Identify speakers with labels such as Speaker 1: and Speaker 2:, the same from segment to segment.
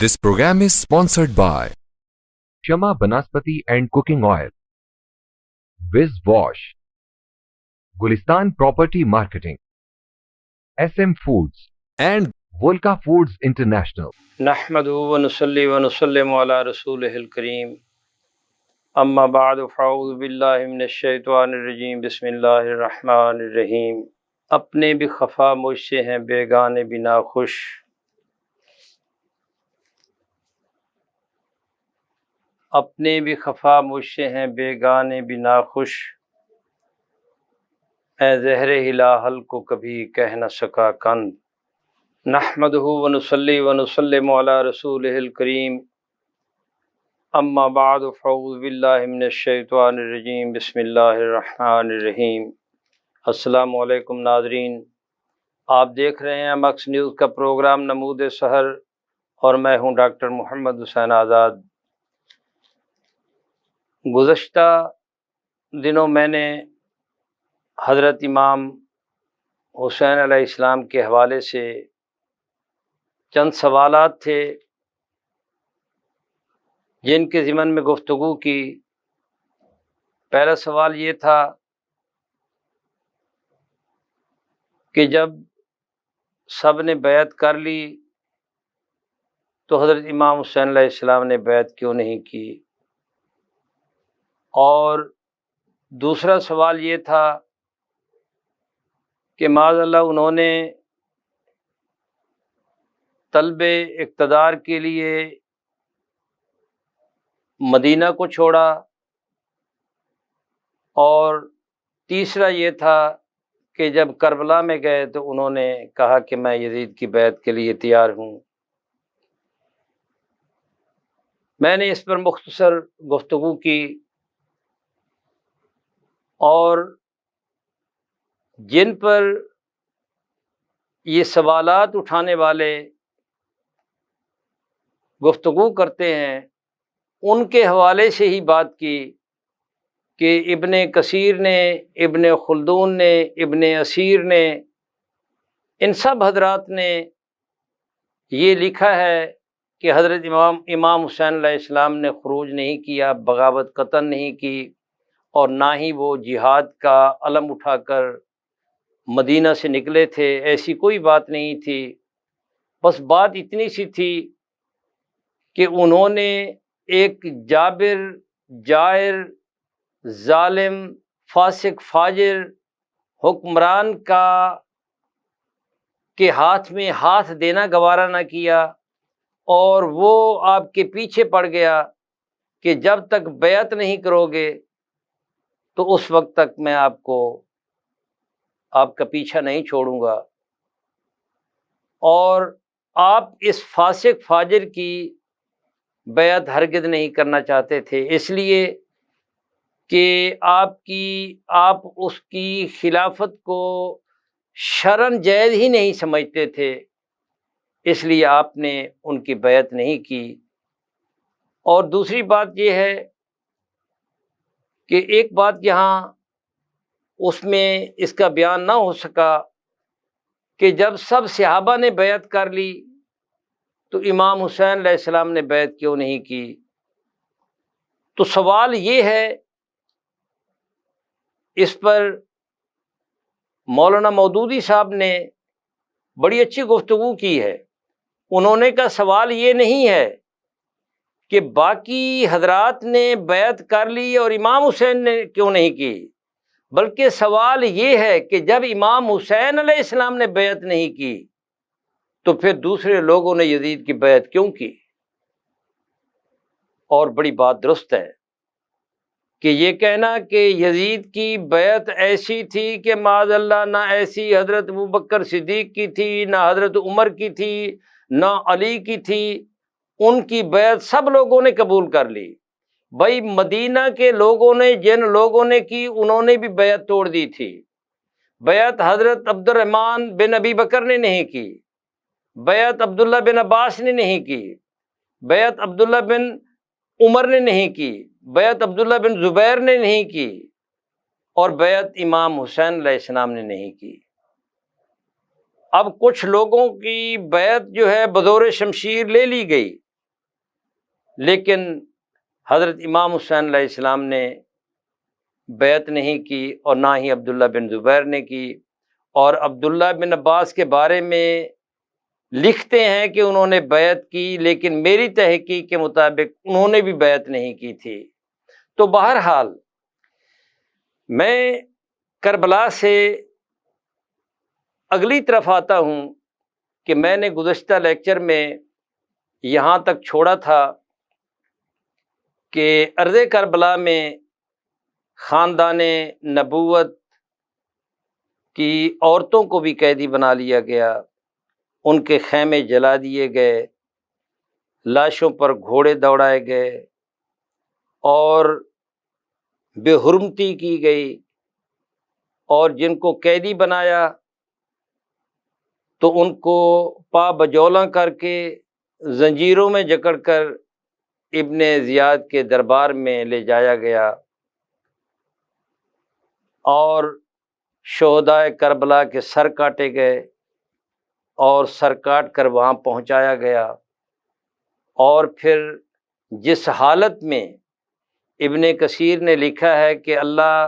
Speaker 1: This program is sponsored by Shama Banaspati and Cooking Oil, Wiz Wash, Gulistan Property Marketing, SM Foods, and Volca Foods International.
Speaker 2: نحمده ونصلي ونسلم على رسوله الكريم اما بعد فاعوذ باللہ من الشیطان الرجیم بسم اللہ الرحمن الرحیم۔ اپنے بھی خفا مجھ سے ہیں بیگانے بھی ناخوش، اپنے بھی خفا مجھ سے ہیں بیگانے بھی ناخوش، اے زہر ہلاحل کو کبھی کہہ نہ سکا کند۔ نحمده ونصلي ونسلم على رسوله الكريم اما بعد فاعوذ باللہ من الشیطان الرجیم بسم اللہ الرحمن الرحیم۔ السلام علیکم ناظرین، آپ دیکھ رہے ہیں مکس نیوز کا پروگرام نمود سحر اور میں ہوں ڈاکٹر محمد حسین آزاد۔ گزشتہ دنوں میں نے حضرت امام حسین علیہ السلام کے حوالے سے چند سوالات تھے جن کے ضمن میں گفتگو کی۔ پہلا سوال یہ تھا کہ جب سب نے بیعت کر لی تو حضرت امام حسین علیہ السلام نے بیعت کیوں نہیں کی، اور دوسرا سوال یہ تھا کہ معاذ اللہ انہوں نے طلب اقتدار کے لیے مدینہ کو چھوڑا، اور تیسرا یہ تھا کہ جب کربلا میں گئے تو انہوں نے کہا کہ میں یزید کی بیعت کے لیے تیار ہوں۔ میں نے اس پر مختصر گفتگو کی، اور جن پر یہ سوالات اٹھانے والے گفتگو کرتے ہیں ان کے حوالے سے ہی بات کی کہ ابن کثیر نے، ابن خلدون نے، ابن اسیر نے، ان سب حضرات نے یہ لکھا ہے کہ حضرت امام حسین علیہ السلام نے خروج نہیں کیا، بغاوت قطعاً نہیں کی، اور نہ ہی وہ جہاد کا علم اٹھا کر مدینہ سے نکلے تھے، ایسی کوئی بات نہیں تھی۔ بس بات اتنی سی تھی کہ انہوں نے ایک جابر، جائر، ظالم، فاسق، فاجر حکمران کے ہاتھ میں ہاتھ دینا گوارا نہ کیا، اور وہ آپ کے پیچھے پڑ گیا کہ جب تک بیعت نہیں کرو گے تو اس وقت تک میں آپ کا پیچھا نہیں چھوڑوں گا، اور آپ اس فاسق فاجر کی بیعت ہرگز نہیں کرنا چاہتے تھے، اس لیے کہ آپ اس کی خلافت کو شرعاً جائز ہی نہیں سمجھتے تھے، اس لیے آپ نے ان کی بیعت نہیں کی۔ اور دوسری بات یہ ہے کہ ایک بات یہاں اس میں اس کا بیان نہ ہو سکا کہ جب سب صحابہ نے بیعت کر لی تو امام حسین علیہ السلام نے بیعت کیوں نہیں کی۔ تو سوال یہ ہے، اس پر مولانا مودودی صاحب نے بڑی اچھی گفتگو کی ہے۔ انہوں نے کہا سوال یہ نہیں ہے کہ باقی حضرات نے بیعت کر لی اور امام حسین نے کیوں نہیں کی، بلکہ سوال یہ ہے کہ جب امام حسین علیہ السلام نے بیعت نہیں کی تو پھر دوسرے لوگوں نے یزید کی بیعت کیوں کی۔ اور بڑی بات درست ہے کہ یہ کہنا کہ یزید کی بیعت ایسی تھی کہ معاذ اللہ نہ ایسی حضرت ابوبکر صدیق کی تھی، نہ حضرت عمر کی تھی، نہ علی کی تھی، ان کی بیعت سب لوگوں نے قبول کر لی۔ بھائی مدینہ کے لوگوں نے، جن لوگوں نے کی، انہوں نے بھی بیعت توڑ دی تھی۔ بیعت حضرت عبد الرحمن بن ابی بکر نے نہیں کی، بیعت عبداللہ بن عباس نے نہیں کی، بیعت عبداللہ بن عمر نے نہیں کی، بیعت عبداللہ بن زبیر نے نہیں کی، اور بیعت امام حسین علیہ السلام نے نہیں کی۔ اب کچھ لوگوں کی بیعت جو ہے بزور شمشیر لے لی گئی، لیکن حضرت امام حسین علیہ السلام نے بیعت نہیں کی اور نہ ہی عبداللہ بن زبیر نے کی، اور عبداللہ بن عباس کے بارے میں لکھتے ہیں کہ انہوں نے بیعت کی، لیکن میری تحقیق کے مطابق انہوں نے بھی بیعت نہیں کی تھی۔ تو بہرحال میں کربلا سے اگلی طرف آتا ہوں کہ میں نے گزشتہ لیکچر میں یہاں تک چھوڑا تھا کہ ارض کربلا میں خاندان نبوت کی عورتوں کو بھی قیدی بنا لیا گیا، ان کے خیمے جلا دیے گئے، لاشوں پر گھوڑے دوڑائے گئے اور بے حرمتی کی گئی، اور جن کو قیدی بنایا تو ان کو پا بجولاں کر کے زنجیروں میں جکڑ کر ابن زیاد کے دربار میں لے جایا گیا، اور شہدائے کربلا کے سر کاٹے گئے اور سر کاٹ کر وہاں پہنچایا گیا۔ اور پھر جس حالت میں ابن کثیر نے لکھا ہے کہ اللہ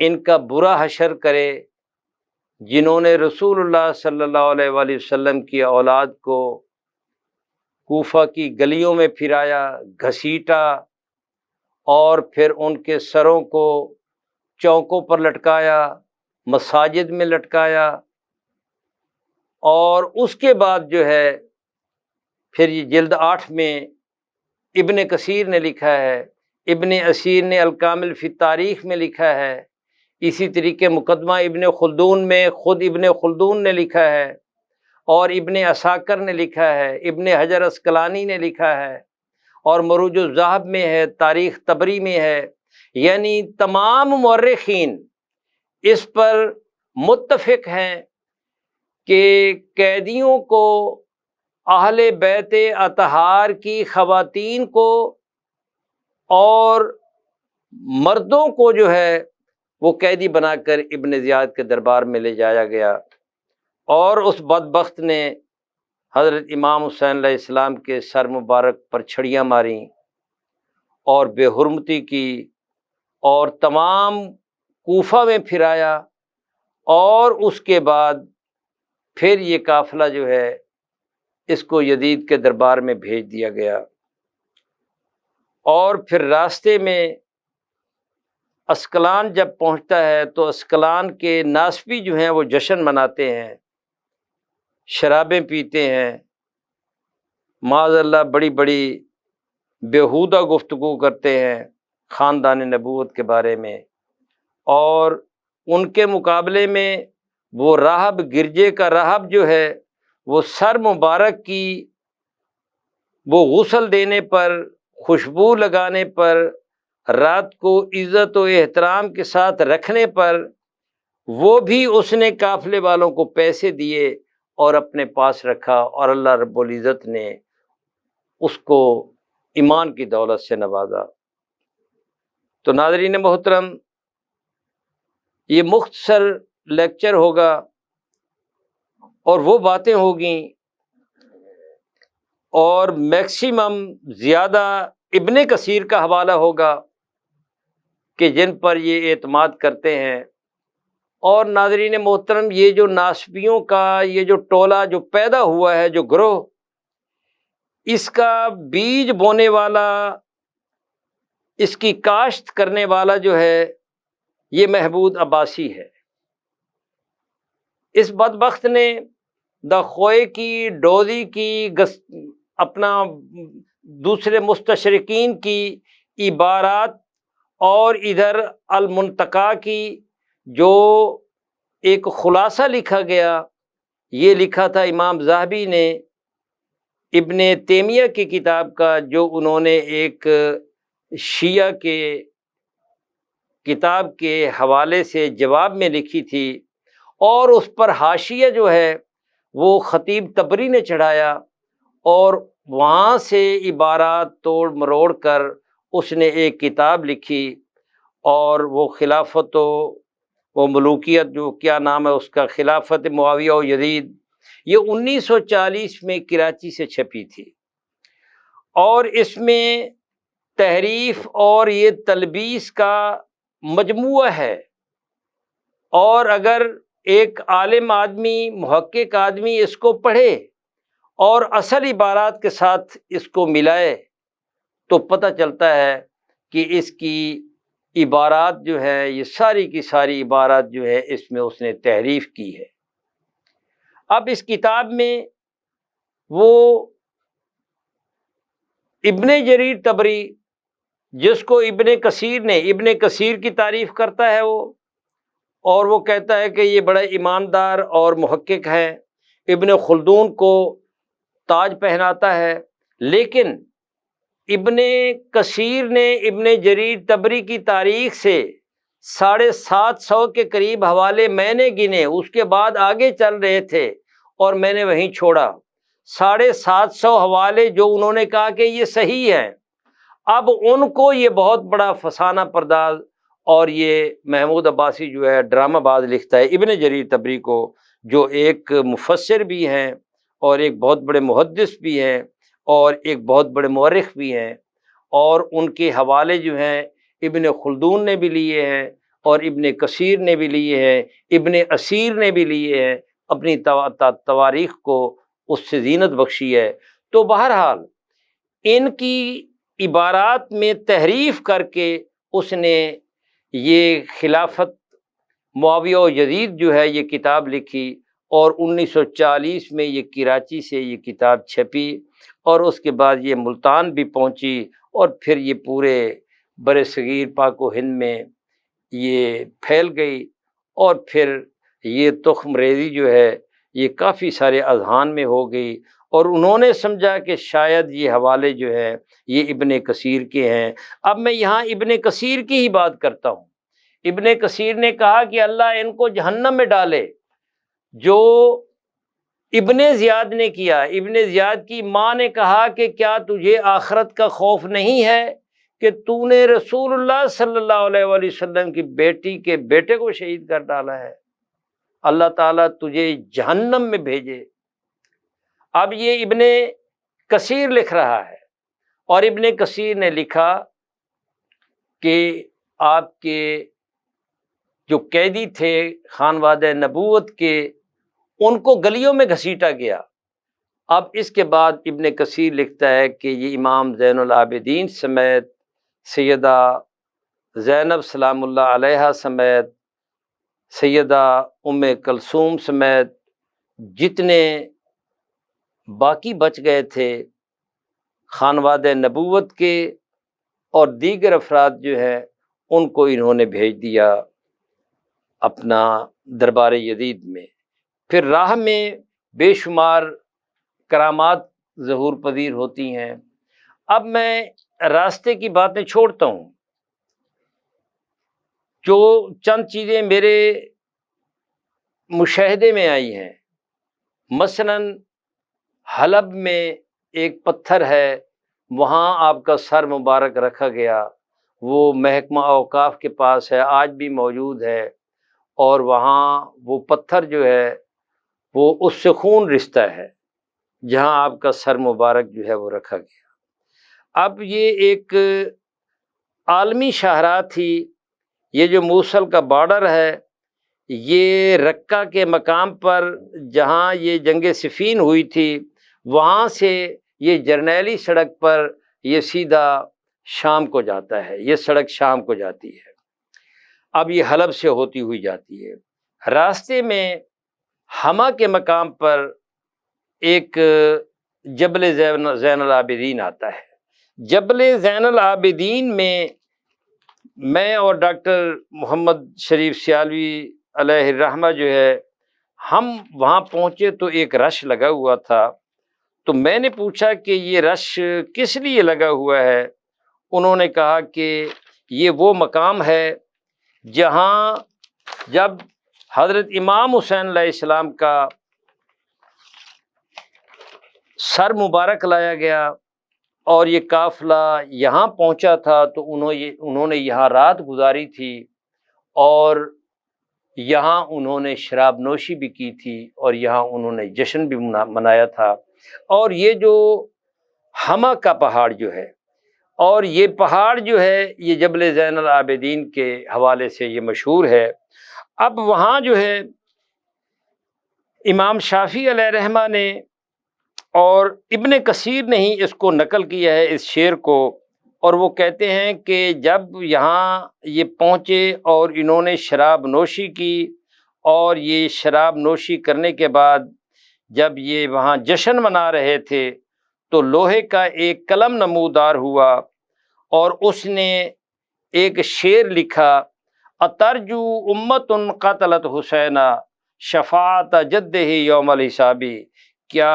Speaker 2: ان کا برا حشر کرے جنہوں نے رسول اللہ صلی اللہ علیہ وآلہ وسلم کی اولاد کو کوفہ کی گلیوں میں پھرایا، گھسیٹا، اور پھر ان کے سروں کو چوکوں پر لٹکایا، مساجد میں لٹکایا، اور اس کے بعد جو ہے پھر یہ جلد 8 میں ابن کثیر نے لکھا ہے، ابن اسیر نے الکامل فی تاریخ میں لکھا ہے، اسی طریقے مقدمہ ابن خلدون میں خود ابن خلدون نے لکھا ہے، اور ابن عساکر نے لکھا ہے، ابن حجر عسقلانی نے لکھا ہے، اور مروج الذہب میں ہے، تاریخ طبری میں ہے، یعنی تمام مورخین اس پر متفق ہیں کہ قیدیوں کو، اہل بیت اطہار کی خواتین کو اور مردوں کو جو ہے وہ قیدی بنا کر ابن زیاد کے دربار میں لے جایا گیا، اور اس بدبخت نے حضرت امام حسین علیہ السلام کے سر مبارک پر چھڑیاں ماریں اور بے حرمتی کی، اور تمام کوفہ میں پھرایا، اور اس کے بعد پھر یہ قافلہ جو ہے اس کو یزید کے دربار میں بھیج دیا گیا، اور پھر راستے میں اسکلان جب پہنچتا ہے تو اسکلان کے ناسبی جو ہیں وہ جشن مناتے ہیں، شرابیں پیتے ہیں، معاذ اللہ بڑی بڑی بیہودہ گفتگو کرتے ہیں خاندان نبوت کے بارے میں، اور ان کے مقابلے میں وہ راہب، گرجے کا راہب جو ہے وہ سر مبارک کی وہ غسل دینے پر، خوشبو لگانے پر، رات کو عزت و احترام کے ساتھ رکھنے پر، وہ بھی اس نے قافلے والوں کو پیسے دیے اور اپنے پاس رکھا، اور اللہ رب العزت نے اس کو ایمان کی دولت سے نوازا۔ تو ناظرین محترم، یہ مختصر لیکچر ہوگا اور وہ باتیں ہوگیں، اور میکسیمم زیادہ ابن کثیر کا حوالہ ہوگا کہ جن پر یہ اعتماد کرتے ہیں۔ اور ناظرین محترم، یہ جو ناسبیوں کا یہ جو ٹولہ جو پیدا ہوا ہے، جو گروہ، اس کا بیج بونے والا، اس کی کاشت کرنے والا جو ہے یہ محمود عباسی ہے۔ اس بدبخت نے دخوئے کی، ڈوزی کی، اپنا دوسرے مستشرقین کی عبارات، اور ادھر المنتقا کی جو ایک خلاصہ لکھا گیا، یہ لکھا تھا امام ذہبی نے ابن تیمیہ کی کتاب کا، جو انہوں نے ایک شیعہ کے کتاب کے حوالے سے جواب میں لکھی تھی، اور اس پر حاشیہ جو ہے وہ خطیب طبری نے چڑھایا، اور وہاں سے عبارات توڑ مروڑ کر اس نے ایک کتاب لکھی، اور وہ خلافت و وہ ملوکیت، جو کیا نام ہے اس کا، خلافت معاویہ و یزید، یہ 1940 میں کراچی سے چھپی تھی۔ اور اس میں تحریف اور یہ تلبیس کا مجموعہ ہے، اور اگر ایک عالم آدمی، محقق آدمی اس کو پڑھے اور اصل عبارات کے ساتھ اس کو ملائے تو پتہ چلتا ہے کہ اس کی عبارات جو ہے، یہ ساری کی ساری عبارات جو ہے اس میں اس نے تحریف کی ہے۔ اب اس کتاب میں وہ ابن جریر طبری، جس کو ابن کثیر کی تعریف کرتا ہے وہ، اور وہ کہتا ہے کہ یہ بڑا ایماندار اور محقق ہے، ابن خلدون کو تاج پہناتا ہے، لیکن ابن کثیر نے ابن جریر طبری کی تاریخ سے 750 کے قریب حوالے میں نے گنے، اس کے بعد آگے چل رہے تھے اور میں نے وہیں چھوڑا۔ 750 حوالے جو انہوں نے کہا کہ یہ صحیح ہے، اب ان کو یہ بہت بڑا فسانہ پرداز، اور یہ محمود عباسی جو ہے ڈرامہ باز لکھتا ہے ابن جریر طبری کو، جو ایک مفسر بھی ہیں اور ایک بہت بڑے محدث بھی ہیں اور ایک بہت بڑے مورخ بھی ہیں، اور ان کے حوالے جو ہیں ابن خلدون نے بھی لیے ہیں اور ابن کثیر نے بھی لیے ہیں، ابن اسیر نے بھی لیے ہیں، اپنی تواریخ کو اس سے زینت بخشی ہے۔ تو بہرحال ان کی عبارات میں تحریف کر کے اس نے یہ خلافت معاویہ و یزید جو ہے یہ کتاب لکھی، اور 1940 میں یہ کراچی سے یہ کتاب چھپی، اور اس کے بعد یہ ملتان بھی پہنچی، اور پھر یہ پورے بر صغیر پاک و ہند میں یہ پھیل گئی، اور پھر یہ تخم ریزی جو ہے یہ کافی سارے اذہان میں ہو گئی، اور انہوں نے سمجھا کہ شاید یہ حوالے جو ہیں یہ ابن کثیر کے ہیں۔ اب میں یہاں ابن کثیر کی ہی بات کرتا ہوں۔ ابن کثیر نے کہا کہ اللہ ان کو جہنم میں ڈالے، جو ابن زیاد نے کیا۔ ابن زیاد کی ماں نے کہا کہ کیا تجھے آخرت کا خوف نہیں ہے کہ تو نے رسول اللہ صلی اللہ علیہ وآلہ وسلم کی بیٹی کے بیٹے کو شہید کر ڈالا ہے، اللہ تعالیٰ تجھے جہنم میں بھیجے۔ اب یہ ابن کثیر لکھ رہا ہے، اور ابن کثیر نے لکھا کہ آپ کے جو قیدی تھے خانوادہ نبوت کے، ان کو گلیوں میں گھسیٹا گیا۔ اب اس کے بعد ابن کثیر لکھتا ہے کہ یہ امام زین العابدین سمیت، سیدہ زینب سلام اللہ علیہا سمیت، سیدہ ام کلثوم سمیت جتنے باقی بچ گئے تھے خانوادہ نبوت کے اور دیگر افراد جو ہیں، ان کو انہوں نے بھیج دیا اپنا دربار یزید میں۔ پھر راہ میں بے شمار کرامات ظہور پذیر ہوتی ہیں۔ اب میں راستے کی باتیں چھوڑتا ہوں، جو چند چیزیں میرے مشاہدے میں آئی ہیں۔ مثلاً حلب میں ایک پتھر ہے، وہاں آپ کا سر مبارک رکھا گیا، وہ محکمہ اوقاف کے پاس ہے، آج بھی موجود ہے، اور وہاں وہ پتھر جو ہے وہ اس سے خون رشتہ ہے جہاں آپ کا سر مبارک جو ہے وہ رکھا گیا۔ اب یہ ایک عالمی شاہراہ تھی، یہ جو موصل کا بارڈر ہے، یہ رقہ کے مقام پر جہاں یہ جنگ صفین ہوئی تھی، وہاں سے یہ جرنیلی سڑک پر یہ سیدھا شام کو جاتا ہے، یہ سڑک شام کو جاتی ہے۔ اب یہ حلب سے ہوتی ہوئی جاتی ہے۔ راستے میں ہما کے مقام پر ایک جبل زین العابدین آتا ہے۔ جبل زین العابدین میں اور ڈاکٹر محمد شریف سیالوی علیہ الرحمہ جو ہے، ہم وہاں پہنچے تو ایک رش لگا ہوا تھا، تو میں نے پوچھا کہ یہ رش کس لیے لگا ہوا ہے؟ انہوں نے کہا کہ یہ وہ مقام ہے جہاں جب حضرت امام حسین علیہ السلام کا سر مبارک لایا گیا اور یہ قافلہ یہاں پہنچا تھا، تو انہوں نے یہاں رات گزاری تھی، اور یہاں انہوں نے شراب نوشی بھی کی تھی، اور یہاں انہوں نے جشن بھی منایا تھا۔ اور یہ جو ہما کا پہاڑ جو ہے، اور یہ پہاڑ جو ہے یہ جبل زین العابدین کے حوالے سے یہ مشہور ہے۔ اب وہاں جو ہے امام شافعی علیہ رحمہ نے اور ابن کثیر نے ہی اس کو نقل کیا ہے، اس شعر کو، اور وہ کہتے ہیں کہ جب یہاں یہ پہنچے اور انہوں نے شراب نوشی کی، اور یہ شراب نوشی کرنے کے بعد جب یہ وہاں جشن منا رہے تھے تو لوہے کا ایک قلم نمودار ہوا، اور اس نے ایک شعر لکھا، اترجو امت قتلت حسینہ شفاعت جدہ یوم الحسابی، کیا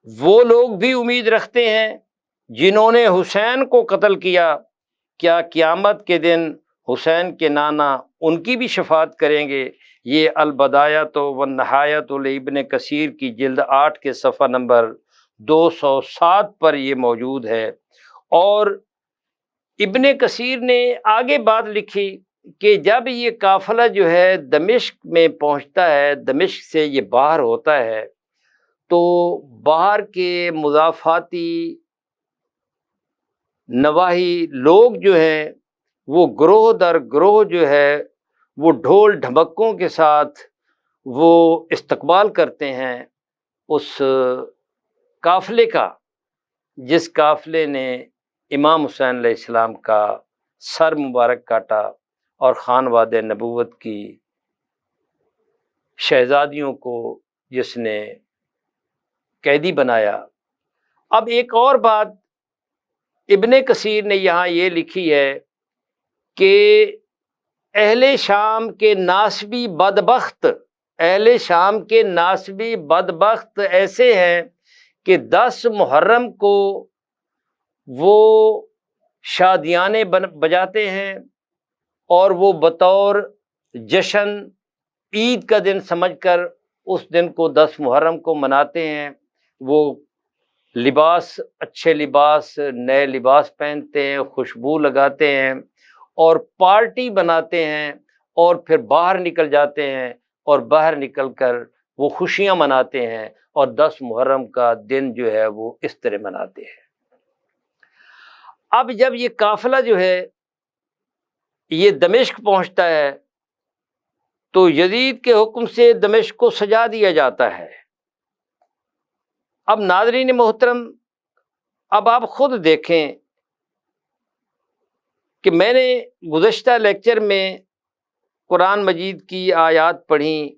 Speaker 2: وہ لوگ بھی امید رکھتے ہیں جنہوں نے حسین کو قتل کیا، کیا قیامت کے دن حسین کے نانا ان کی بھی شفاعت کریں گے؟ یہ البدایۃ والنہایۃ لابن کثیر کی جلد 8 کے صفحہ نمبر 207 پر یہ موجود ہے۔ اور ابن کثیر نے آگے بات لکھی کہ جب یہ قافلہ جو ہے دمشق میں پہنچتا ہے، دمشق سے یہ باہر ہوتا ہے، تو باہر کے مضافاتی نواحی لوگ جو ہیں وہ گروہ در گروہ جو ہے وہ ڈھول ڈھمکوں کے ساتھ وہ استقبال کرتے ہیں اس قافلے کا، جس قافلے نے امام حسین علیہ السلام کا سر مبارک کاٹا اور خانواد نبوت کی شہزادیوں کو جس نے قیدی بنایا۔ اب ایک اور بات ابن کثیر نے یہاں یہ لکھی ہے کہ اہل شام کے ناسبی بدبخت، اہل شام کے ناسبی بدبخت ایسے ہیں کہ 10 محرم کو وہ شادیانے بجاتے ہیں، اور وہ بطور جشن عید کا دن سمجھ کر اس دن کو 10 محرم کو مناتے ہیں۔ وہ لباس، اچھے لباس، نئے لباس پہنتے ہیں، خوشبو لگاتے ہیں اور پارٹی بناتے ہیں، اور پھر باہر نکل جاتے ہیں، اور باہر نکل کر وہ خوشیاں مناتے ہیں، اور 10 محرم کا دن جو ہے وہ اس طرح مناتے ہیں۔ اب جب یہ قافلہ جو ہے یہ دمشق پہنچتا ہے تو یزید کے حکم سے دمشق کو سجا دیا جاتا ہے۔ اب ناظرین محترم، اب آپ خود دیکھیں کہ میں نے گزشتہ لیکچر میں قرآن مجید کی آیات پڑھیں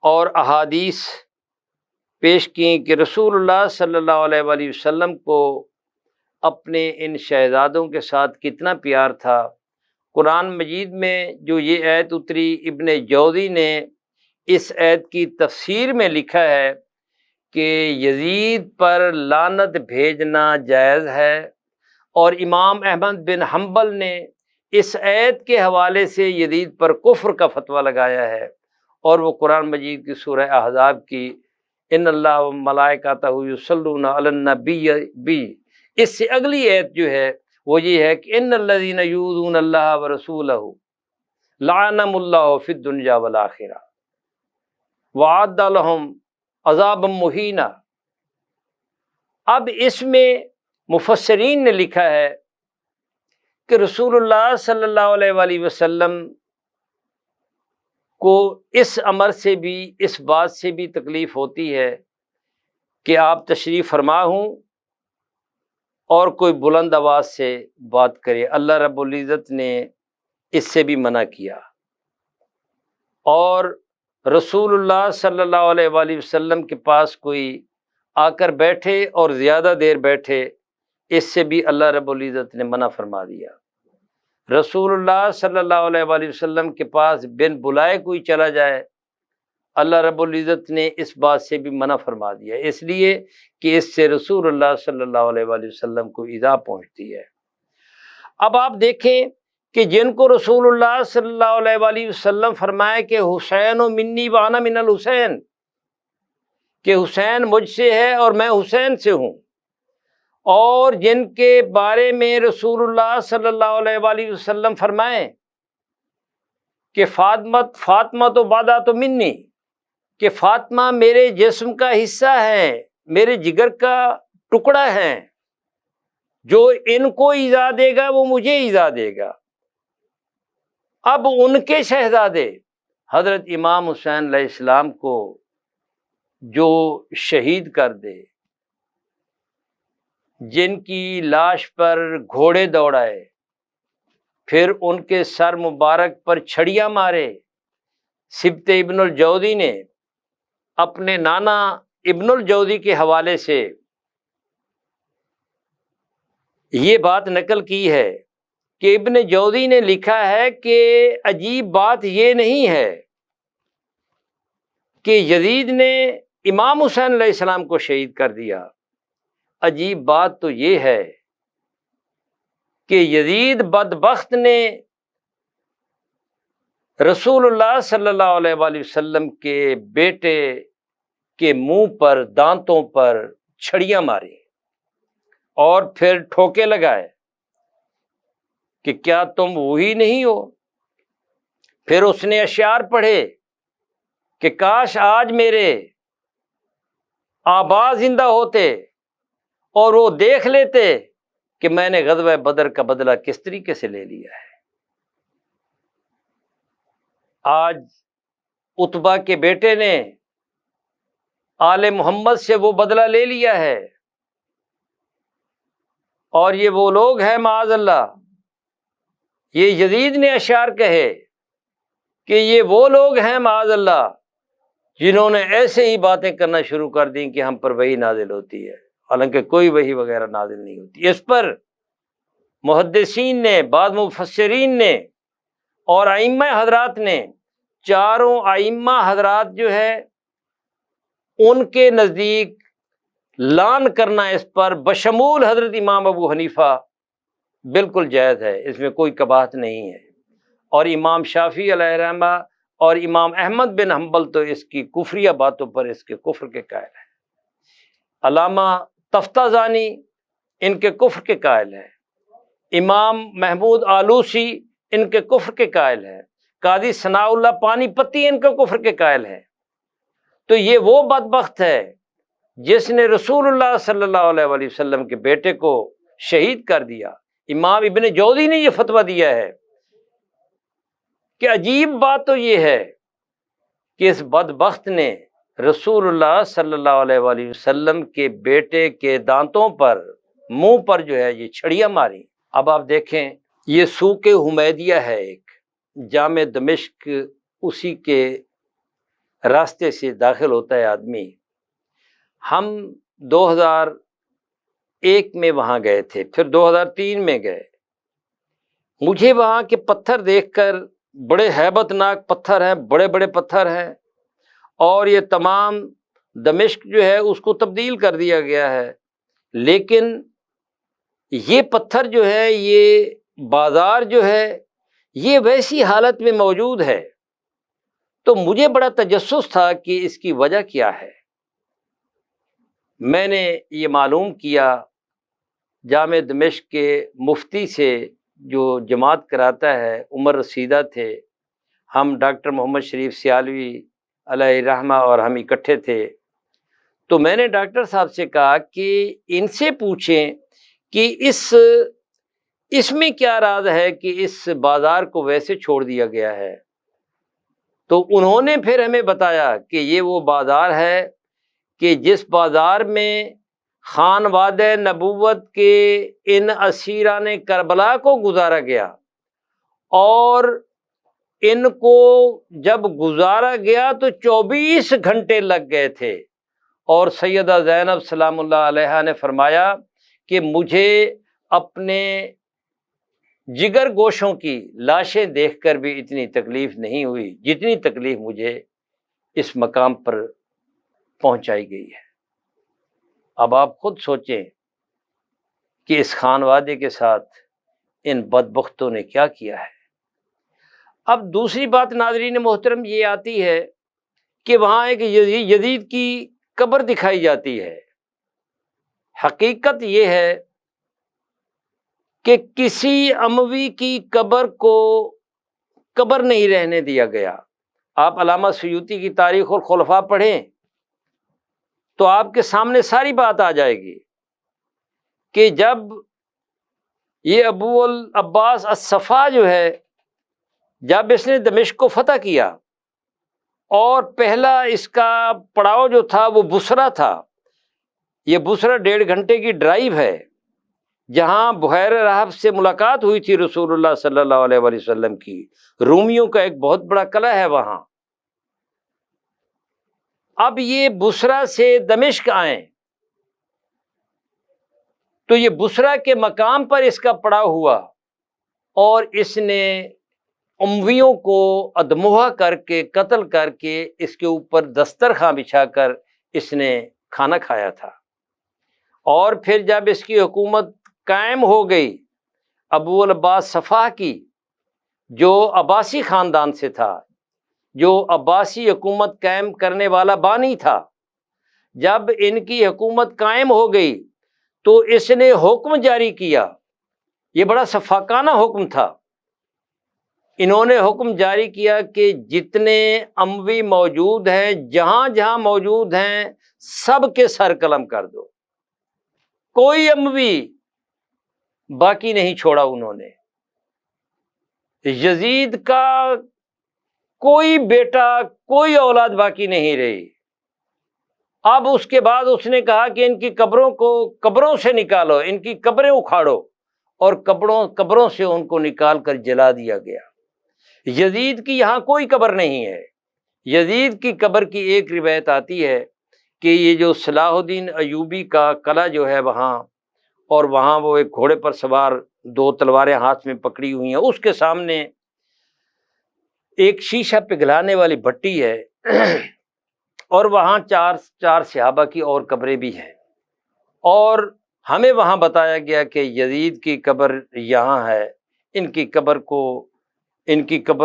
Speaker 2: اور احادیث پیش کیں کہ رسول اللہ صلی اللہ علیہ وآلہ وسلم کو اپنے ان شہزادوں کے ساتھ کتنا پیار تھا۔ قرآن مجید میں جو یہ آیت اتری، ابن جوزی نے اس آیت کی تفسیر میں لکھا ہے کہ یزید پر لعنت بھیجنا جائز ہے، اور امام احمد بن حنبل نے اس آیت کے حوالے سے یزید پر کفر کا فتویٰ لگایا ہے، اور وہ قرآن مجید کی سورہ احزاب کی ان اللہ و ملائکتہ یصلون علی النبی، اس سے اگلی آیت جو ہے وہ یہ ہے کہ ان الذین یؤذون اللہ ورسولہ لعنهم اللہ فی الدنیا والآخرہ وأعد لهم عذابا مہینا۔ اب اس میں مفسرین نے لکھا ہے کہ رسول اللہ صلی اللہ علیہ وآلہ وسلم کو اس امر سے بھی، اس بات سے بھی تکلیف ہوتی ہے کہ آپ تشریف فرما ہوں اور کوئی بلند آواز سے بات کرے۔ اللہ رب العزت نے اس سے بھی منع کیا، اور رسول اللہ صلی اللہ علیہ وآلہ وسلم کے پاس کوئی آ کر بیٹھے اور زیادہ دیر بیٹھے، اس سے بھی اللہ رب العزت نے منع فرما دیا۔ رسول اللہ صلی اللہ علیہ وآلہ وسلم کے پاس بن بلائے کوئی چلا جائے، اللہ رب العزت نے اس بات سے بھی منع فرما دیا، اس لیے کہ اس سے رسول اللہ صلی اللہ علیہ وآلہ وسلم کو ایذا پہنچتی ہے۔ اب آپ دیکھیں کہ جن کو رسول اللہ صلی اللہ علیہ وآلہ وسلم فرمائے کہ حسین و منی وانا من الحسین، کہ حسین مجھ سے ہے اور میں حسین سے ہوں، اور جن کے بارے میں رسول اللہ صلی اللہ علیہ وآلہ وسلم فرمائیں کہ فاطمہ تو بعدا تو منی، کہ فاطمہ میرے جسم کا حصہ ہے، میرے جگر کا ٹکڑا ہیں، جو ان کو ایذا دے گا وہ مجھے ایذا دے گا۔ اب ان کے شہزادے حضرت امام حسین علیہ السلام کو جو شہید کر دے، جن کی لاش پر گھوڑے دوڑائے، پھر ان کے سر مبارک پر چھڑیاں مارے، سبط ابن الجوزی نے اپنے نانا ابن الجوزی کے حوالے سے یہ بات نقل کی ہے کہ ابن جوزی نے لکھا ہے کہ عجیب بات یہ نہیں ہے کہ یزید نے امام حسین علیہ السلام کو شہید کر دیا، عجیب بات تو یہ ہے کہ یزید بدبخت نے رسول اللہ صلی اللہ علیہ وآلہ وسلم کے بیٹے کے منہ پر، دانتوں پر چھڑیاں ماری اور پھر ٹھوکے لگائے کہ کیا تم وہی نہیں ہو؟ پھر اس نے اشعار پڑھے کہ کاش آج میرے آبا زندہ ہوتے اور وہ دیکھ لیتے کہ میں نے غزوہ بدر کا بدلہ کس طریقے سے لے لیا ہے۔ آج عتبہ کے بیٹے نے آل محمد سے وہ بدلہ لے لیا ہے، اور یہ وہ لوگ ہیں معاذ اللہ، یہ یزید نے اشعار کہے کہ یہ وہ لوگ ہیں معاذ اللہ جنہوں نے ایسے ہی باتیں کرنا شروع کر دیں کہ ہم پر وحی نازل ہوتی ہے، حالانکہ کوئی وحی وغیرہ نازل نہیں ہوتی۔ اس پر محدثین نے، بعض مفسرین نے اور ائمہ حضرات نے، چاروں ائمہ حضرات جو ہے ان کے نزدیک لعن کرنا اس پر بشمول حضرت امام ابو حنیفہ بالکل جائز ہے، اس میں کوئی قباحت نہیں ہے، اور امام شافعی علیہ رحمہ اور امام احمد بن حنبل تو اس کی کفریہ باتوں پر اس کے کفر کے قائل ہیں، علامہ تفتازانی ان کے کفر کے قائل ہیں، امام محمود آلوسی ان کے کفر کے قائل ہیں، قاضی ثناء اللہ پانی پتی ان کے کفر کے قائل ہیں۔ تو یہ وہ بدبخت ہے جس نے رسول اللہ صلی اللہ علیہ وآلہ وسلم کے بیٹے کو شہید کر دیا۔ امام ابن جوزی نے یہ فتویٰ دیا ہے کہ عجیب بات تو یہ ہے کہ اس بدبخت نے رسول اللہ صلی اللہ علیہ وآلہ وسلم کے بیٹے کے دانتوں پر، منہ پر جو ہے یہ چھڑیاں ماری۔ اب آپ دیکھیں، یہ سوق حمیدیہ ہے ایک، جامع دمشق اسی کے راستے سے داخل ہوتا ہے آدمی۔ ہم 2001 میں وہاں گئے تھے، پھر 2003 میں گئے۔ مجھے وہاں کے پتھر دیکھ کر، بڑے ہیبت ناک پتھر ہیں، بڑے بڑے پتھر ہیں، اور یہ تمام دمشق جو ہے اس کو تبدیل کر دیا گیا ہے، لیکن یہ پتھر جو ہے، یہ بازار جو ہے یہ ویسی حالت میں موجود ہے۔ تو مجھے بڑا تجسس تھا کہ اس کی وجہ کیا ہے۔ میں نے یہ معلوم کیا جامع دمشق کے مفتی سے، جو جماعت کراتا ہے، عمر رسیدہ تھے، ہم ڈاکٹر محمد شریف سیالوی علیہ رحمہ اور ہم اکٹھے تھے۔ تو میں نے ڈاکٹر صاحب سے کہا کہ ان سے پوچھیں کہ اس میں کیا راز ہے کہ اس بازار کو ویسے چھوڑ دیا گیا ہے۔ تو انہوں نے پھر ہمیں بتایا کہ یہ وہ بازار ہے کہ جس بازار میں خانواد نبوت کے ان اسیران کربلا کو گزارا گیا، اور ان کو جب گزارا گیا تو 24 گھنٹے لگ گئے تھے، اور سیدہ زینب سلام اللہ علیہا نے فرمایا کہ مجھے اپنے جگر گوشوں کی لاشیں دیکھ کر بھی اتنی تکلیف نہیں ہوئی جتنی تکلیف مجھے اس مقام پر پہنچائی گئی ہے۔ اب آپ خود سوچیں کہ اس خانوادے کے ساتھ ان بدبختوں نے کیا کیا ہے۔ اب دوسری بات ناظرین محترم یہ آتی ہے کہ وہاں ایک یزید کی قبر دکھائی جاتی ہے۔ حقیقت یہ ہے کہ کسی اموی کی قبر کو قبر نہیں رہنے دیا گیا۔ آپ علامہ سیوطی کی تاریخ الخلفاء پڑھیں تو آپ کے سامنے ساری بات آ جائے گی کہ جب یہ ابو العباس الصفا جو ہے، جب اس نے دمشق کو فتح کیا اور پہلا اس کا پڑاؤ جو تھا وہ بصرہ تھا. یہ بصرہ 1.5 گھنٹے کی ڈرائیو ہے، جہاں بحیر رحب سے ملاقات ہوئی تھی رسول اللہ صلی اللہ علیہ وآلہ وسلم کی. رومیوں کا ایک بہت بڑا قلعہ ہے وہاں. اب یہ بصرہ سے دمشق آئیں تو یہ بصرہ کے مقام پر اس کا پڑاؤ ہوا اور اس نے امویوں کو ادمغہ کر کے قتل کر کے اس کے اوپر دسترخوان بچھا کر اس نے کھانا کھایا تھا. اور پھر جب اس کی حکومت قائم ہو گئی ابو العباس صفا کی، جو عباسی خاندان سے تھا، جو عباسی حکومت قائم کرنے والا بانی تھا، جب ان کی حکومت قائم ہو گئی تو اس نے حکم جاری کیا. یہ بڑا شفاقانہ حکم تھا. انہوں نے حکم جاری کیا کہ جتنے اموی موجود ہیں، جہاں جہاں موجود ہیں، سب کے سر قلم کر دو. کوئی اموی باقی نہیں چھوڑا انہوں نے. یزید کا کوئی بیٹا، کوئی اولاد باقی نہیں رہی. اب اس کے بعد اس نے کہا کہ ان کی قبروں کو قبروں سے نکالو، ان کی قبریں اکھاڑو، اور قبروں سے ان کو نکال کر جلا دیا گیا. یزید کی یہاں کوئی قبر نہیں ہے. یزید کی قبر کی ایک روایت آتی ہے کہ یہ جو صلاح الدین ایوبی کا قلعہ جو ہے وہاں، اور وہاں وہ ایک گھوڑے پر سوار 2 تلواریں ہاتھ میں پکڑی ہوئی ہیں، اس کے سامنے ایک شیشہ پگھلانے والی بھٹی ہے اور وہاں 4 صحابہ کی اور قبریں بھی ہیں. اور ہمیں وہاں بتایا گیا کہ یزید کی قبر یہاں ہے. ان کی قبر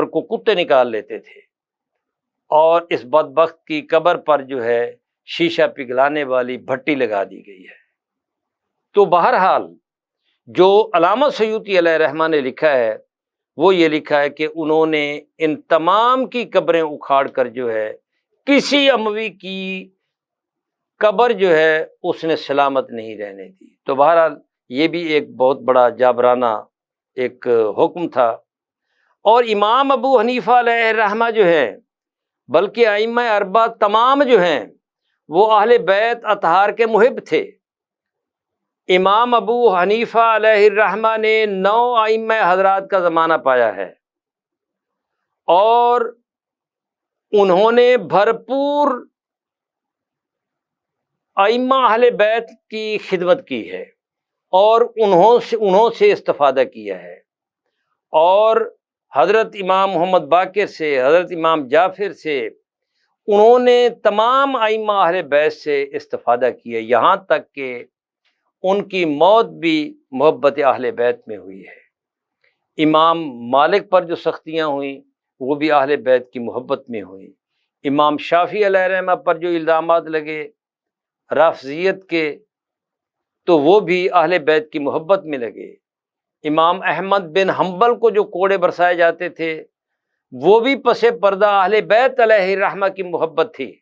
Speaker 2: کو کتے نکال لیتے تھے، اور اس بدبخت کی قبر پر جو ہے شیشہ پگھلانے والی بھٹی لگا دی گئی ہے. تو بہرحال جو علامہ سیوطی علیہ رحمہ نے لکھا ہے وہ یہ لکھا ہے کہ انہوں نے ان تمام کی قبریں اکھاڑ کر جو ہے کسی اموی کی قبر جو ہے اس نے سلامت نہیں رہنے دی. تو بہرحال یہ بھی ایک بہت بڑا جابرانہ ایک حکم تھا. اور امام ابو حنیفہ علیہ رحمہ جو ہے، بلکہ ائمہ اربعہ تمام جو ہیں، وہ اہل بیت اطہار کے محب تھے. امام ابو حنیفہ علیہ الرحمہ نے 9 ائمہ حضرات کا زمانہ پایا ہے، اور انہوں نے بھرپور ائمہ اہل بیت کی خدمت کی ہے اور انہوں سے استفادہ کیا ہے. اور حضرت امام محمد باقر سے، حضرت امام جعفر سے، انہوں نے تمام ائمہ اہل بیت سے استفادہ کیا، یہاں تک کہ ان کی موت بھی محبت اہل بیت میں ہوئی ہے. امام مالک پر جو سختیاں ہوئیں وہ بھی اہل بیت کی محبت میں ہوئیں. امام شافعی علیہ رحمہ پر جو الزامات لگے رافضیت کے، تو وہ بھی اہل بیت کی محبت میں لگے. امام احمد بن حنبل کو جو کوڑے برسائے جاتے تھے وہ بھی پس پردہ اہل بیت علیہ الرحمہ کی محبت تھی.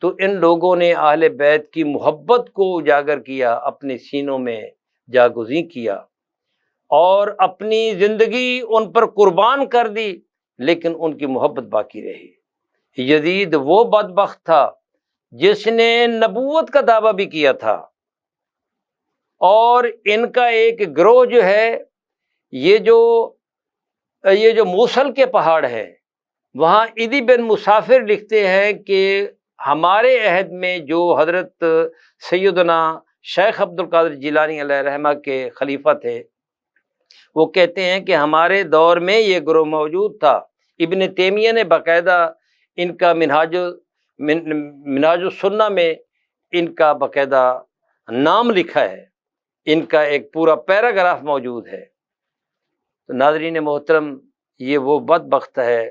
Speaker 2: تو ان لوگوں نے اہل بیت کی محبت کو اجاگر کیا، اپنے سینوں میں جاگزیں کیا، اور اپنی زندگی ان پر قربان کر دی، لیکن ان کی محبت باقی رہی. یزید وہ بدبخت تھا جس نے نبوت کا دعویٰ بھی کیا تھا، اور ان کا ایک گروہ جو ہے، یہ جو موصل کے پہاڑ ہے، وہاں ادی بن مسافر لکھتے ہیں کہ ہمارے عہد میں جو حضرت سیدنا شیخ عبد القادر جیلانی علیہ رحمہ کے خلیفہ تھے، وہ کہتے ہیں کہ ہمارے دور میں یہ گروہ موجود تھا. ابن تیمیہ نے باقاعدہ ان کا منہاج السنہ میں ان کا باقاعدہ نام لکھا ہے، ان کا ایک پورا پیراگراف موجود ہے. تو ناظرین محترم، یہ وہ بدبخت ہے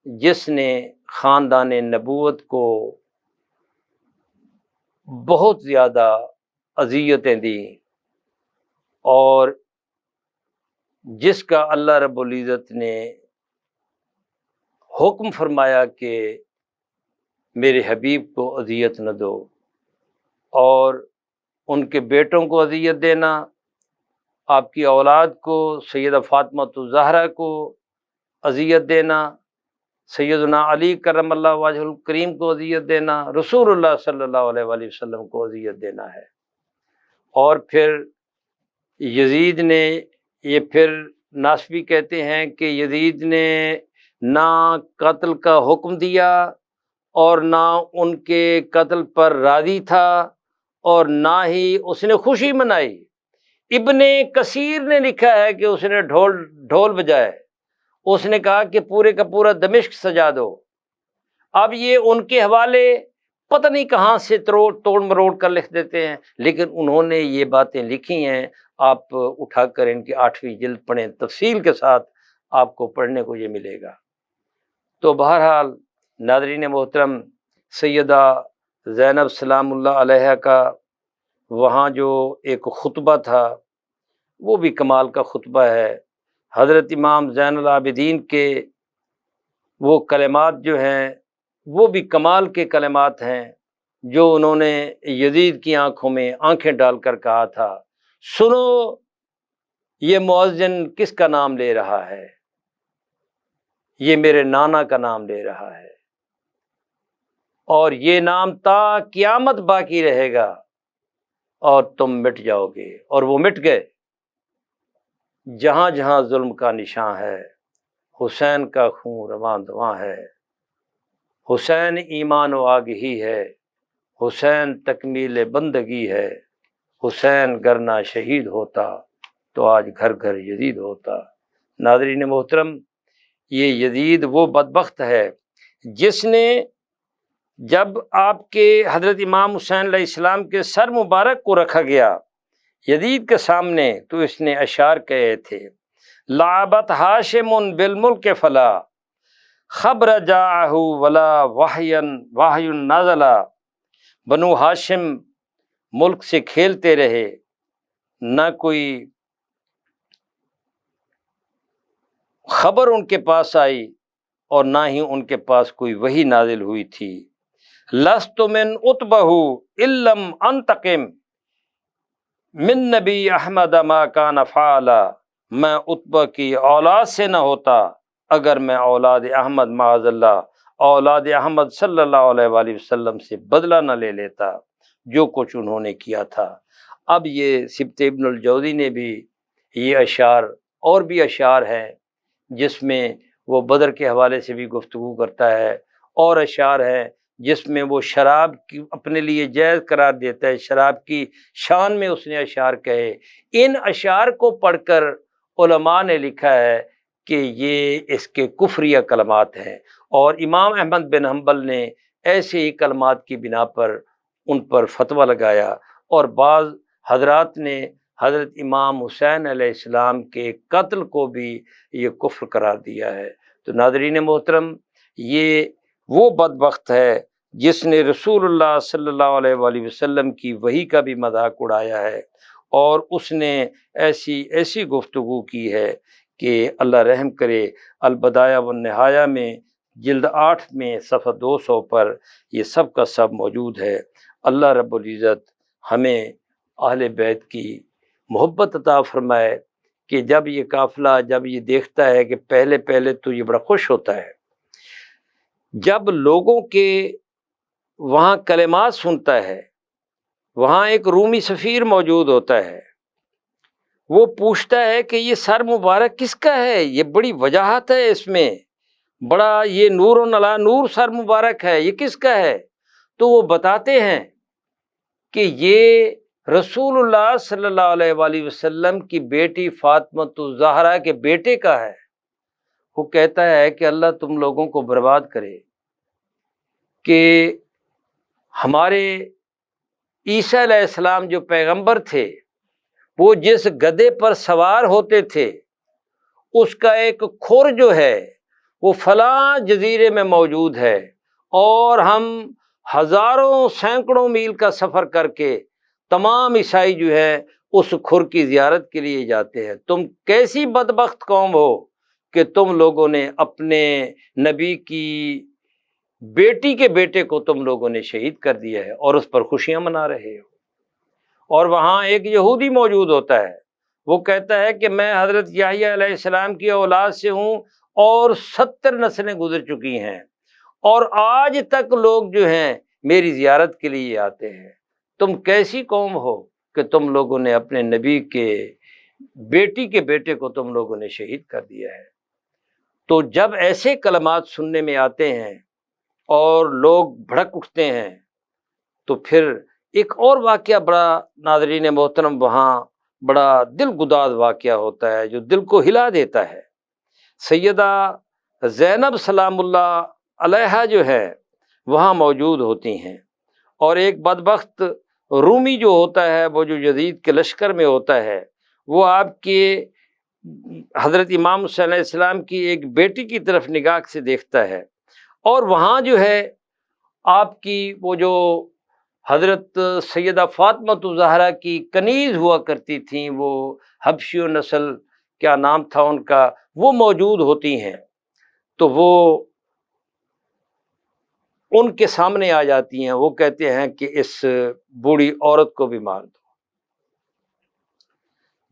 Speaker 2: جس نے خاندان نبوت کو بہت زیادہ اذیتیں دیں، اور جس کا اللہ رب العزت نے حکم فرمایا کہ میرے حبیب کو اذیت نہ دو، اور ان کے بیٹوں کو اذیت دینا، آپ کی اولاد کو سیدہ فاطمہ الزہرا کو اذیت دینا، سیدنا علی کرم اللہ وجہ الکریم کو اذیت دینا، رسول اللہ صلی اللہ علیہ وآلہ وسلم کو اذیت دینا ہے۔ اور پھر یزید نے، یہ پھر ناصبی کہتے ہیں کہ یزید نے نہ قتل کا حکم دیا اور نہ ان کے قتل پر راضی تھا اور نہ ہی اس نے خوشی منائی۔ ابن کثیر نے لکھا ہے کہ اس نے ڈھول بجائے، اس نے کہا کہ پورے کا پورا دمشق سجا دو۔ اب یہ ان کے حوالے پتہ نہیں کہاں سے توڑ مروڑ کر لکھ دیتے ہیں، لیکن انہوں نے یہ باتیں لکھی ہیں، آپ اٹھا کر ان کی 8ویں جلد پڑھیں، تفصیل کے ساتھ آپ کو پڑھنے کو یہ ملے گا۔ تو بہرحال ناظرین محترم، سیدہ زینب سلام اللہ علیہ کا وہاں جو ایک خطبہ تھا وہ بھی کمال کا خطبہ ہے۔ حضرت امام زین العابدین کے وہ کلمات جو ہیں وہ بھی کمال کے کلمات ہیں، جو انہوں نے یزید کی آنکھوں میں آنکھیں ڈال کر کہا تھا، سنو یہ مؤذن کس کا نام لے رہا ہے، یہ میرے نانا کا نام لے رہا ہے، اور یہ نام تا قیامت باقی رہے گا اور تم مٹ جاؤ گے۔ اور وہ مٹ گئے۔ جہاں جہاں ظلم کا نشان ہے، حسین کا خون رواں دواں ہے، حسین ایمان و آگہی ہے، حسین تکمیل بندگی ہے، حسین گرنا شہید ہوتا تو آج گھر گھر یزید ہوتا۔ ناظرین محترم، یہ یزید وہ بدبخت ہے جس نے جب آپ کے حضرت امام حسین علیہ السلام کے سر مبارک کو رکھا گیا یزید کے سامنے، تو اس نے اشعار کہے تھے، لعبت ہاشم بالملک فلا خبر جاءہ ولا وحی نازلا۔ بنو ہاشم ملک سے کھیلتے رہے، نہ کوئی خبر ان کے پاس آئی اور نہ ہی ان کے پاس کوئی وحی نازل ہوئی تھی۔ لست من اتبہ علم انتقم من نبی احمد ما کان فعلا۔ میں اتبہ کی اولاد سے نہ ہوتا اگر میں اولاد احمد معاذ اللہ، اولاد احمد صلی اللہ علیہ وآلہ وسلم سے بدلہ نہ لے لیتا جو کچھ انہوں نے کیا تھا۔ اب یہ سبط ابن الجوزی نے بھی یہ اشعار، اور بھی اشعار ہیں جس میں وہ بدر کے حوالے سے بھی گفتگو کرتا ہے، اور اشعار ہیں جس میں وہ شراب کی اپنے لیے جائز قرار دیتا ہے، شراب کی شان میں اس نے اشعار کہے۔ ان اشعار کو پڑھ کر علماء نے لکھا ہے کہ یہ اس کے کفریہ کلمات ہیں، اور امام احمد بن حنبل نے ایسے ہی کلمات کی بنا پر ان پر فتویٰ لگایا، اور بعض حضرات نے حضرت امام حسین علیہ السلام کے قتل کو بھی یہ کفر قرار دیا ہے۔ تو ناظرین محترم، یہ وہ بدبخت ہے جس نے رسول اللہ صلی اللہ علیہ وآلہ وسلم کی وحی کا بھی مذاق اڑایا ہے، اور اس نے ایسی گفتگو کی ہے کہ اللہ رحم کرے۔ البدایہ والنہایہ میں جلد 8 میں صفحہ 200 پر یہ سب کا سب موجود ہے۔ اللہ رب العزت ہمیں اہل بیت کی محبت عطا فرمائے کہ جب یہ قافلہ جب یہ دیکھتا ہے کہ پہلے تو یہ بڑا خوش ہوتا ہے، جب لوگوں کے وہاں کلمات سنتا ہے، وہاں ایک رومی سفیر موجود ہوتا ہے، وہ پوچھتا ہے کہ یہ سر مبارک کس کا ہے، یہ بڑی وجاہت ہے اس میں، بڑا یہ نور و نلا نور سر مبارک ہے، یہ کس کا ہے؟ تو وہ بتاتے ہیں کہ یہ رسول اللہ صلی اللہ علیہ وآلہ وسلم کی بیٹی فاطمہ الزہرا کے بیٹے کا ہے۔ وہ کہتا ہے کہ اللہ تم لوگوں کو برباد کرے کہ ہمارے عیسیٰ علیہ السلام جو پیغمبر تھے، وہ جس گدھے پر سوار ہوتے تھے اس کا ایک کھور جو ہے وہ فلاں جزیرے میں موجود ہے، اور ہم ہزاروں سینکڑوں میل کا سفر کر کے تمام عیسائی جو ہے اس کھر کی زیارت کے لیے جاتے ہیں۔ تم کیسی بدبخت قوم ہو کہ تم لوگوں نے اپنے نبی کی بیٹی کے بیٹے کو تم لوگوں نے شہید کر دیا ہے اور اس پر خوشیاں منا رہے ہو۔ اور وہاں ایک یہودی موجود ہوتا ہے، وہ کہتا ہے کہ میں حضرت یحییٰ علیہ السلام کی اولاد سے ہوں اور 70 نسلیں گزر چکی ہیں، اور آج تک لوگ جو ہیں میری زیارت کے لیے آتے ہیں۔ تم کیسی قوم ہو کہ تم لوگوں نے اپنے نبی کے بیٹی کے بیٹے کو تم لوگوں نے شہید کر دیا ہے۔ تو جب ایسے کلمات سننے میں آتے ہیں اور لوگ بھڑک اٹھتے ہیں، تو پھر ایک اور واقعہ بڑا ناظرین محترم وہاں بڑا دل گداز واقعہ ہوتا ہے جو دل کو ہلا دیتا ہے۔ سیدہ زینب سلام اللہ علیہا جو ہے وہاں موجود ہوتی ہیں، اور ایک بدبخت رومی جو ہوتا ہے، وہ جو یزید کے لشکر میں ہوتا ہے، وہ آپ کے حضرت امام حسین علیہ السلام کی ایک بیٹی کی طرف نگاہ سے دیکھتا ہے، اور وہاں جو ہے آپ کی وہ جو حضرت سیدہ فاطمہ الزہرا کی کنیز ہوا کرتی تھیں، وہ حبشی و نسل کیا نام تھا ان کا، وہ موجود ہوتی ہیں، تو وہ ان کے سامنے آ جاتی ہیں۔ وہ کہتے ہیں کہ اس بوڑھی عورت کو بھی مار دو۔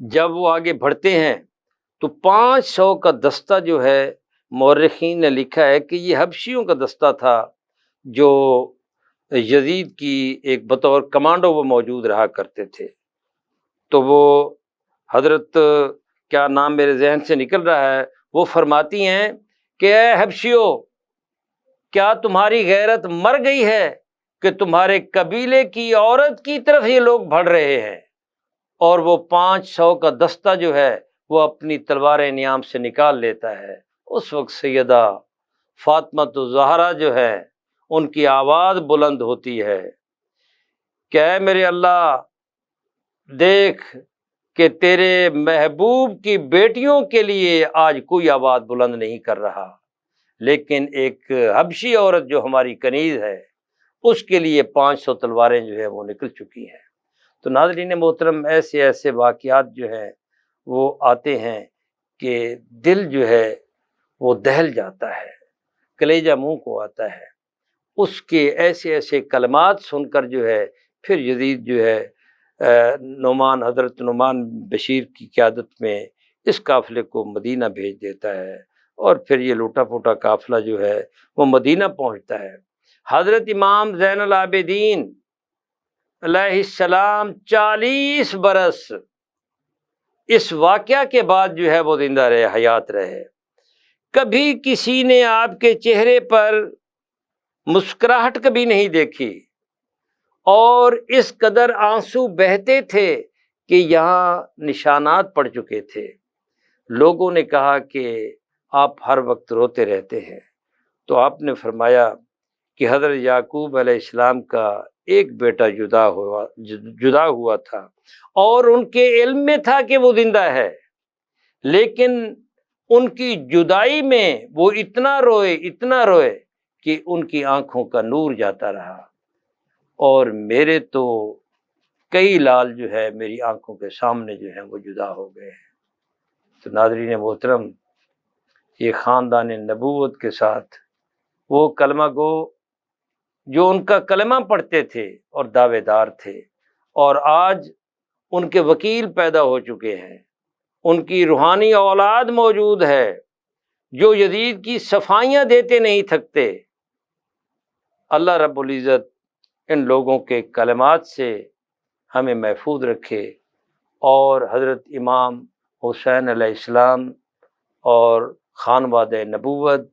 Speaker 2: جب وہ آگے بڑھتے ہیں تو 500 کا دستہ جو ہے، مورخین نے لکھا ہے کہ یہ حبشیوں کا دستہ تھا جو یزید کی ایک بطور کمانڈو وہ موجود رہا کرتے تھے۔ تو وہ حضرت کیا نام میرے ذہن سے نکل رہا ہے، وہ فرماتی ہیں کہ اے حبشیوں، کیا تمہاری غیرت مر گئی ہے کہ تمہارے قبیلے کی عورت کی طرف یہ لوگ بڑھ رہے ہیں؟ اور وہ 500 کا دستہ جو ہے وہ اپنی تلوار نیام سے نکال لیتا ہے۔ اس وقت سیدہ فاطمہ الزہرا جو ہے ان کی آواز بلند ہوتی ہے کہ اے میرے اللہ، دیکھ کہ تیرے محبوب کی بیٹیوں کے لیے آج کوئی آواز بلند نہیں کر رہا، لیکن ایک حبشی عورت جو ہماری کنیز ہے اس کے لیے 500 تلواریں جو ہے وہ نکل چکی ہیں۔ تو ناظرین محترم، ایسے ایسے واقعات جو ہیں وہ آتے ہیں کہ دل جو ہے وہ دہل جاتا ہے، کلیجہ منہ کو آتا ہے۔ اس کے ایسے ایسے کلمات سن کر جو ہے پھر یزید جو ہے حضرت نعمان بشیر کی قیادت میں اس قافلے کو مدینہ بھیج دیتا ہے، اور پھر یہ لوٹا پھوٹا قافلہ جو ہے وہ مدینہ پہنچتا ہے۔ حضرت امام زین العابدین علیہ السلام 40 برس اس واقعہ کے بعد جو ہے وہ زندہ رہے، حیات رہے۔ کبھی کسی نے آپ کے چہرے پر مسکراہٹ کبھی نہیں دیکھی، اور اس قدر آنسو بہتے تھے کہ یہاں نشانات پڑ چکے تھے۔ لوگوں نے کہا کہ آپ ہر وقت روتے رہتے ہیں، تو آپ نے فرمایا کہ حضرت یعقوب علیہ السلام کا ایک بیٹا جدا ہوا تھا، اور ان کے علم میں تھا کہ وہ زندہ ہے، لیکن ان کی جدائی میں وہ اتنا روئے کہ ان کی آنکھوں کا نور جاتا رہا، اور میرے تو کئی لال جو ہے میری آنکھوں کے سامنے جو ہیں وہ جدا ہو گئے ہیں۔ تو ناظرین محترم، یہ خاندان نبوت کے ساتھ وہ کلمہ گو جو ان کا کلمہ پڑھتے تھے اور دعوے دار تھے، اور آج ان کے وکیل پیدا ہو چکے ہیں، ان کی روحانی اولاد موجود ہے جو یزید کی صفائیاں دیتے نہیں تھکتے۔ اللہ رب العزت ان لوگوں کے کلمات سے ہمیں محفوظ رکھے، اور حضرت امام حسین علیہ السلام اور خانوادہ نبوت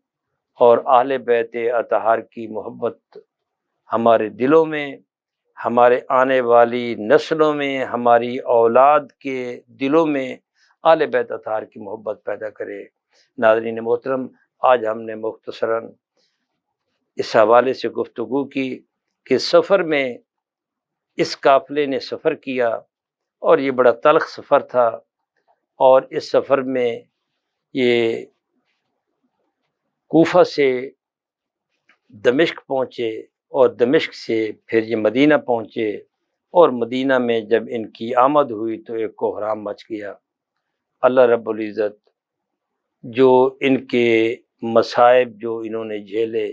Speaker 2: اور اہل بیت اطہار کی محبت ہمارے دلوں میں، ہمارے آنے والی نسلوں میں، ہماری اولاد کے دلوں میں اہل بیت اطہار کی محبت پیدا کرے۔ ناظرین محترم، آج ہم نے مختصراً اس حوالے سے گفتگو کی کہ سفر میں اس قافلے نے سفر کیا، اور یہ بڑا تلخ سفر تھا، اور اس سفر میں یہ کوفہ سے دمشق پہنچے، اور دمشق سے پھر یہ مدینہ پہنچے، اور مدینہ میں جب ان کی آمد ہوئی تو ایک کوہرام مچ گیا۔ اللہ رب العزت جو ان کے مصائب جو انہوں نے جھیلے،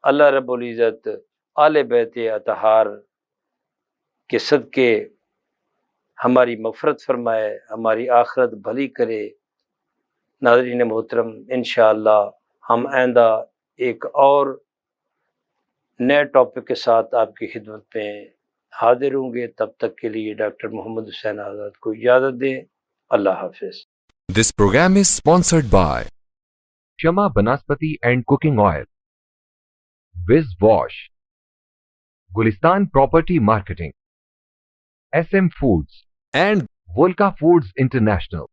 Speaker 2: اللہ رب العزت آل بیت اطہار کے صدقے ہماری مغفرت فرمائے، ہماری آخرت بھلی کرے۔ ناظرین محترم، انشاءاللہ ہم آئندہ ایک اور نئے ٹاپک کے ساتھ آپ کی خدمت میں حاضر ہوں گے۔ تب تک کے لیے ڈاکٹر محمد حسین آزاد کو اجازت دیں۔ اللہ حافظ۔
Speaker 1: This program is sponsored by Shama Banaspati and Cooking Oil, Wiz Wash, Gulistan Property Marketing, SM Foods, and Volca Foods International.